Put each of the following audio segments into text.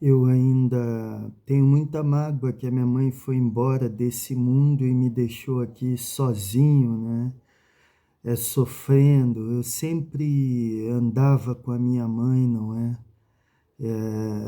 Eu ainda tenho muita mágoa que a minha mãe foi embora desse mundo e me deixou aqui sozinho, né? Sofrendo. Eu sempre andava com a minha mãe, não é?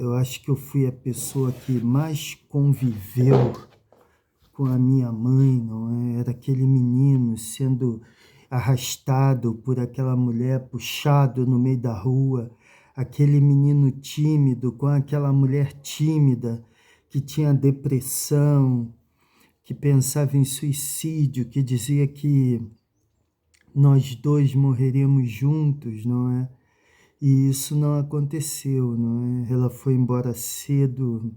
Eu acho que eu fui a pessoa que mais conviveu com a minha mãe, não é? Era aquele menino sendo arrastado por aquela mulher, puxado no meio da rua, aquele menino tímido com aquela mulher tímida que tinha depressão, que pensava em suicídio, que dizia que nós dois morreríamos juntos, não é? E isso não aconteceu, não é? Ela foi embora cedo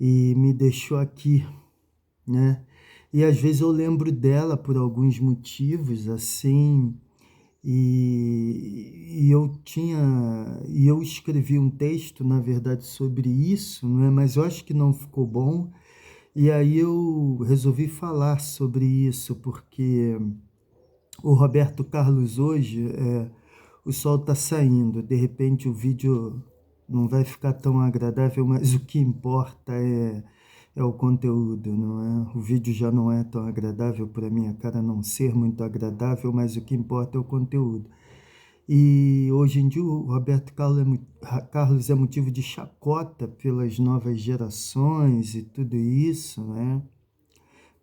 e me deixou aqui, né? E às vezes eu lembro dela por alguns motivos, assim, e eu escrevi um texto, na verdade, sobre isso, não é? Mas eu acho que não ficou bom. E aí eu resolvi falar sobre isso, porque o Roberto Carlos hoje, o sol está saindo, de repente o vídeo não vai ficar tão agradável, mas o que importa é o conteúdo, não é? O vídeo já não é tão agradável para minha cara não ser muito agradável, mas o que importa é o conteúdo. E hoje em dia o Roberto Carlos é motivo de chacota pelas novas gerações e tudo isso, né?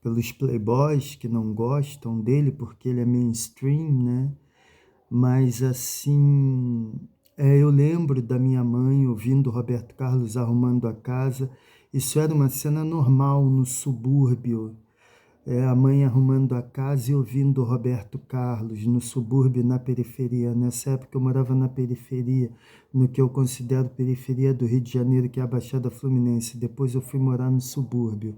Pelos playboys que não gostam dele porque ele é mainstream, né? Mas assim, eu lembro da minha mãe ouvindo o Roberto Carlos arrumando a casa. Isso era uma cena normal no subúrbio. A mãe arrumando a casa e ouvindo o Roberto Carlos no subúrbio, na periferia. Nessa época eu morava na periferia, no que eu considero periferia do Rio de Janeiro, que é a Baixada Fluminense. Depois eu fui morar no subúrbio,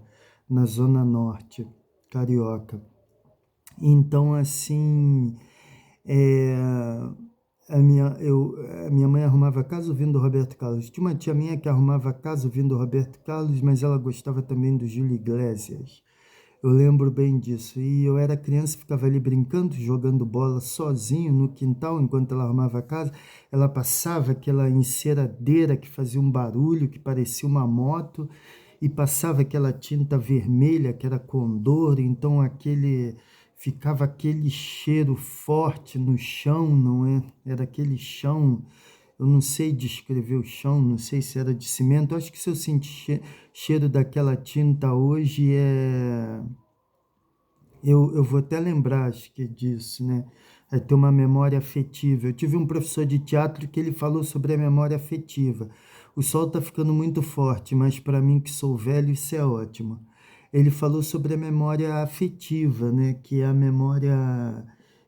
na Zona Norte, carioca. Então, assim, é, a minha mãe arrumava a casa ouvindo o Roberto Carlos. Tinha uma tia minha que arrumava a casa ouvindo o Roberto Carlos, mas ela gostava também do Júlio Iglesias. Eu lembro bem disso. E eu era criança, ficava ali brincando, jogando bola sozinho no quintal, enquanto ela arrumava a casa. Ela passava aquela enceradeira que fazia um barulho, que parecia uma moto, e passava aquela tinta vermelha, que era Condor, então ficava aquele cheiro forte no chão, não é? Era aquele chão, eu não sei descrever o chão, não sei se era de cimento. Acho que se eu sentir cheiro daquela tinta hoje eu vou até lembrar, acho que disso, né? É ter uma memória afetiva. Eu tive um professor de teatro que ele falou sobre a memória afetiva. O sol está ficando muito forte, mas para mim que sou velho, isso é ótimo. Ele falou sobre a memória afetiva, né? Que é a memória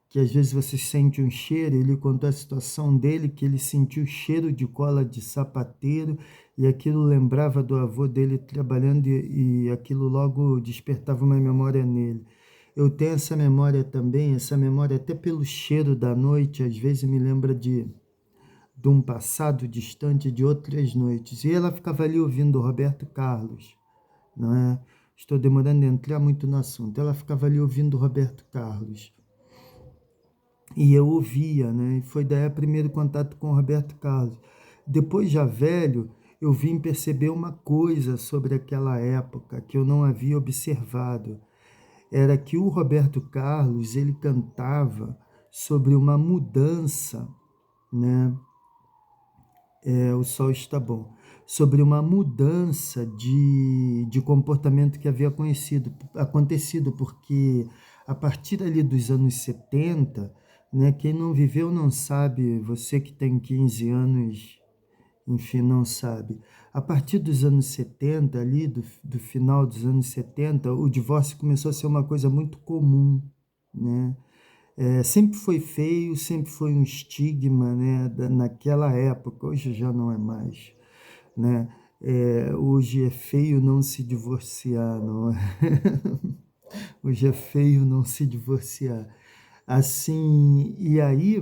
que às vezes você sente um cheiro. Ele contou a situação dele, que ele sentiu o cheiro de cola de sapateiro e aquilo lembrava do avô dele trabalhando e aquilo logo despertava uma memória nele. Eu tenho essa memória também, essa memória até pelo cheiro da noite, às vezes me lembra de um passado distante de outras noites. E ela ficava ali ouvindo o Roberto Carlos, não é? Estou demorando a entrar muito no assunto. Ela ficava ali ouvindo o Roberto Carlos. E eu ouvia, né? E foi daí o primeiro contato com o Roberto Carlos. Depois, já velho, eu vim perceber uma coisa sobre aquela época que eu não havia observado. Era que o Roberto Carlos, ele cantava sobre uma mudança, né? O sol está bom. Sobre uma mudança de comportamento que havia acontecido, porque a partir ali dos anos 70, né, quem não viveu não sabe, você que tem 15 anos, enfim, não sabe. A partir dos anos 70, ali, do final dos anos 70, o divórcio começou a ser uma coisa muito comum, né? Sempre foi feio, sempre foi um estigma, né, naquela época, hoje já não é mais, né? Hoje é feio não se divorciar, não é? Hoje é feio não se divorciar. Assim, e aí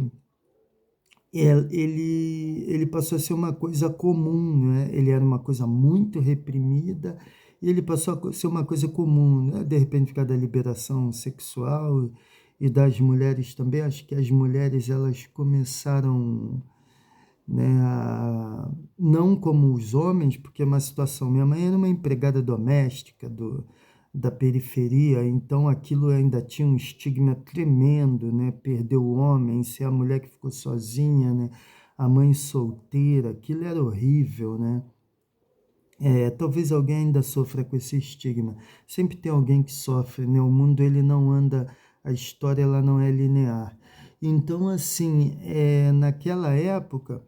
ele passou a ser uma coisa comum, né? Ele era uma coisa muito reprimida e ele passou a ser uma coisa comum, né? De repente, por causa da liberação sexual e das mulheres também. Acho que as mulheres elas começaram. né? Não como os homens, porque é uma situação. Minha mãe era uma empregada doméstica da periferia, então aquilo ainda tinha um estigma tremendo, né? Perder o homem, ser a mulher que ficou sozinha, né? A mãe solteira, aquilo era horrível, né? Talvez alguém ainda sofra com esse estigma. Sempre tem alguém que sofre, né? O mundo ele não anda, a história ela não é linear. Então, assim, naquela época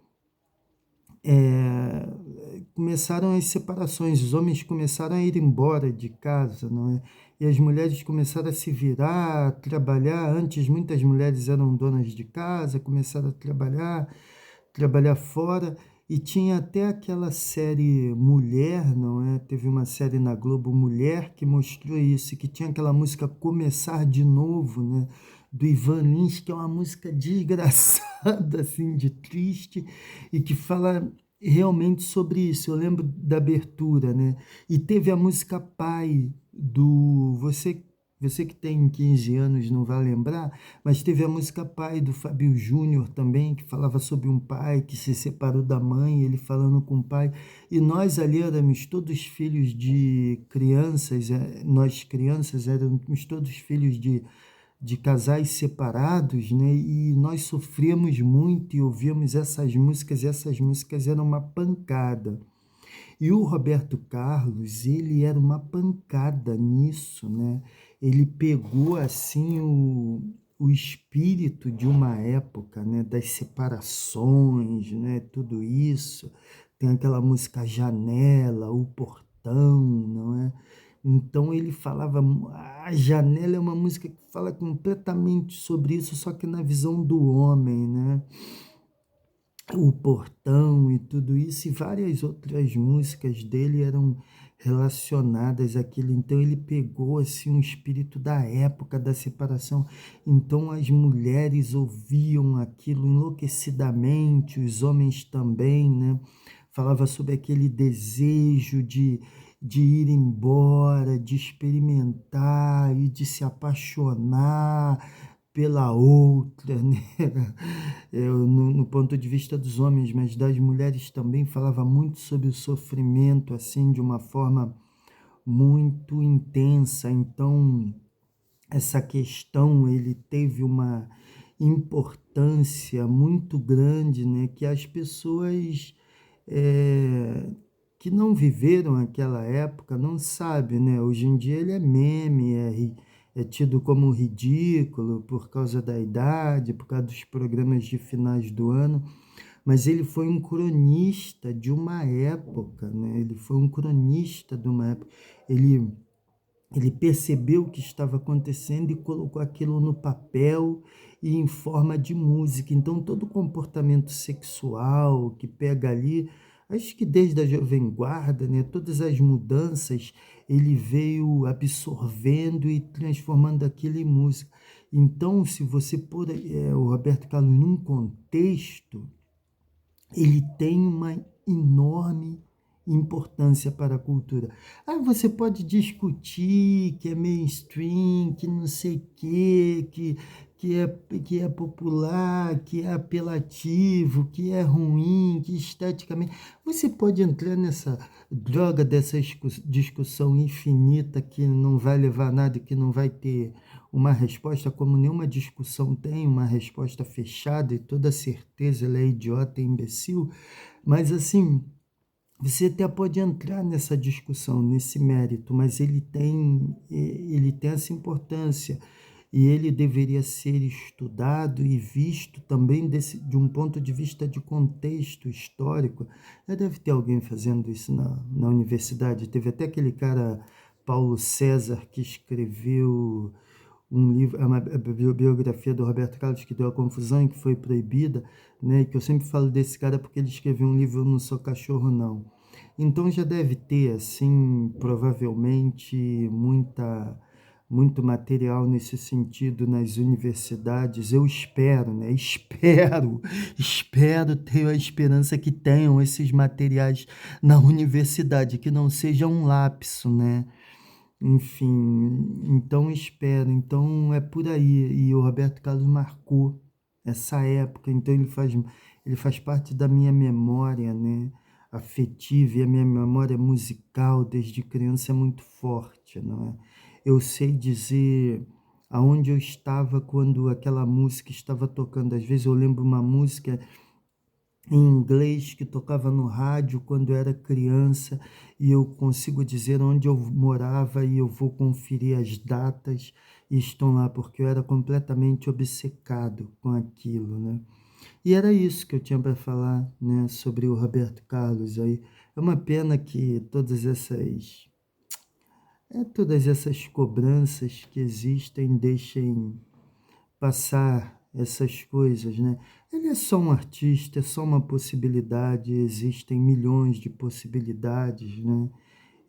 começaram as separações, os homens começaram a ir embora de casa, não é? E as mulheres começaram a se virar, a trabalhar. Antes, muitas mulheres eram donas de casa, começaram a trabalhar fora. E tinha até aquela série Mulher, não é? Teve uma série na Globo, Mulher, que mostrou isso, que tinha aquela música Começar de Novo, né? Do Ivan Lins, que é uma música desgraçada, assim, de triste, e que fala realmente sobre isso. Eu lembro da abertura, né? E teve a música Pai, do... Você que tem 15 anos não vai lembrar, mas teve a música Pai, do Fábio Júnior também, que falava sobre um pai que se separou da mãe, ele falando com o pai. E nós ali éramos todos filhos de crianças, nós crianças éramos todos filhos de casais separados, né? E nós sofríamos muito e ouvíamos e essas músicas eram uma pancada. E o Roberto Carlos, ele era uma pancada nisso, né? Ele pegou assim o espírito de uma época, né? Das separações, né? Tudo isso. Tem aquela música Janela, O Portão, não é? Então ele falava, a Janela é uma música que fala completamente sobre isso, só que na visão do homem, né? O Portão e tudo isso, e várias outras músicas dele eram relacionadas àquilo. Então ele pegou assim um espírito da época da separação. Então as mulheres ouviam aquilo enlouquecidamente, os homens também, né? Falava sobre aquele desejo de ir embora, de experimentar e de se apaixonar pela outra, né? No ponto de vista dos homens, mas das mulheres também falava muito sobre o sofrimento, assim, de uma forma muito intensa. Então, essa questão, ele teve uma importância muito grande, né? Que as pessoas eh, que não viveram aquela época não sabem, né? Hoje em dia ele é meme, é tido como ridículo por causa da idade, por causa dos programas de finais do ano, mas ele foi um cronista de uma época, né? Ele foi um cronista de uma época. Ele ele percebeu o que estava acontecendo e colocou aquilo no papel e em forma de música. Então, todo comportamento sexual que pega ali, acho que desde a Jovem Guarda, né, todas as mudanças, ele veio absorvendo e transformando aquilo em música. Então, se você pôr o Roberto Carlos num contexto, ele tem uma enorme importância para a cultura. Ah, você pode discutir que é mainstream, que não sei o quê, que é popular, que é apelativo, que é ruim, que esteticamente. Você pode entrar nessa droga dessa discussão infinita que não vai levar a nada, que não vai ter uma resposta, como nenhuma discussão tem uma resposta fechada e toda certeza ela é idiota e imbecil, mas assim, você até pode entrar nessa discussão, nesse mérito, mas ele tem essa importância e ele deveria ser estudado e visto também de um ponto de vista de contexto histórico. Já deve ter alguém fazendo isso na universidade. Teve até aquele cara, Paulo César, que escreveu um livro, é uma biografia do Roberto Carlos que deu a confusão e que foi proibida, né? E que eu sempre falo desse cara porque ele escreveu um livro Eu Não Sou Cachorro, Não. Então já deve ter, assim, provavelmente muito material nesse sentido nas universidades. Eu espero, né? Espero, tenho a esperança que tenham esses materiais na universidade, que não seja um lapso, né? Enfim, então espero. Então é por aí. E o Roberto Carlos marcou essa época. Então ele faz parte da minha memória, né, afetiva, e a minha memória musical desde criança é muito forte, não é? Eu sei dizer aonde eu estava quando aquela música estava tocando. Às vezes eu lembro uma música em inglês que tocava no rádio quando eu era criança, e eu consigo dizer onde eu morava, e eu vou conferir as datas e estão lá, porque eu era completamente obcecado com aquilo, né? E era isso que eu tinha para falar, né, sobre o Roberto Carlos aí. É uma pena que todas essas cobranças que existem deixem passar essas coisas, né? Ele é só um artista, é só uma possibilidade, existem milhões de possibilidades, né?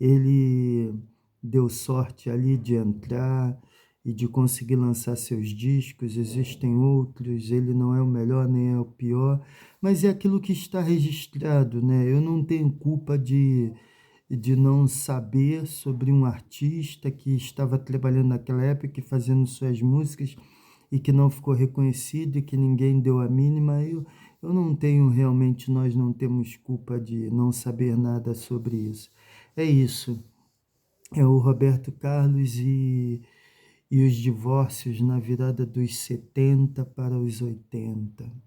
Ele deu sorte ali de entrar e de conseguir lançar seus discos, existem outros, ele não é o melhor nem é o pior, mas é aquilo que está registrado, né? Eu não tenho culpa de não saber sobre um artista que estava trabalhando naquela época e fazendo suas músicas e que não ficou reconhecido e que ninguém deu a mínima. Eu não tenho realmente, nós não temos culpa de não saber nada sobre isso. É isso, é o Roberto Carlos e os divórcios na virada dos 70 para os 80.